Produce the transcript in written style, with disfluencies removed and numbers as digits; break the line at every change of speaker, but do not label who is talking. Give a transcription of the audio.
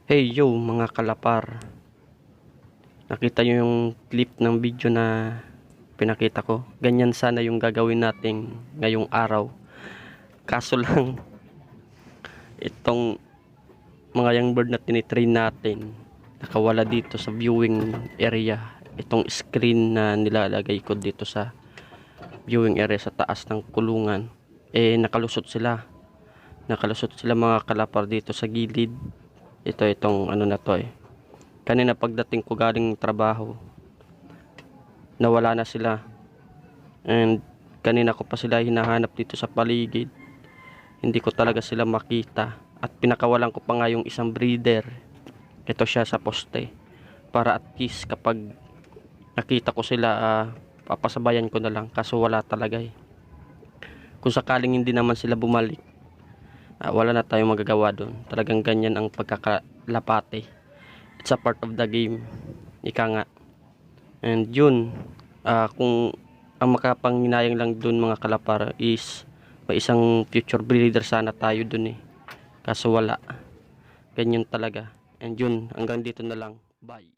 Hey yo mga kalapar, nakita nyo yung clip ng video na pinakita ko? Ganyan sana yung gagawin natin ngayong araw. Kaso lang, itong mga young bird na tinitrain natin, nakawala dito sa viewing area. Itong screen na nilalagay ko dito sa viewing area sa taas ng kulungan, nakalusot sila. Nakalusot sila mga kalapar dito sa gilid. Itong ano na to Kanina pagdating ko galing trabaho, nawala na sila. And kanina ko pa sila hinahanap dito sa paligid. Hindi ko talaga sila makita. At pinakawalan ko pa nga yung isang breeder. Ito siya sa poste. Para at least kapag nakita ko sila, papasabayan ko na lang. Kaso wala talaga Kung sakaling hindi naman sila bumalik, wala na tayong magagawa doon. Talagang ganyan ang pagkakalapate. It's a part of the game, ika nga. And yun, kung ang makapanginayang lang dun mga kalapar is may isang future breeder sana tayo dun kaso wala. Ganyan talaga. And yun, hanggang dito na lang. Bye.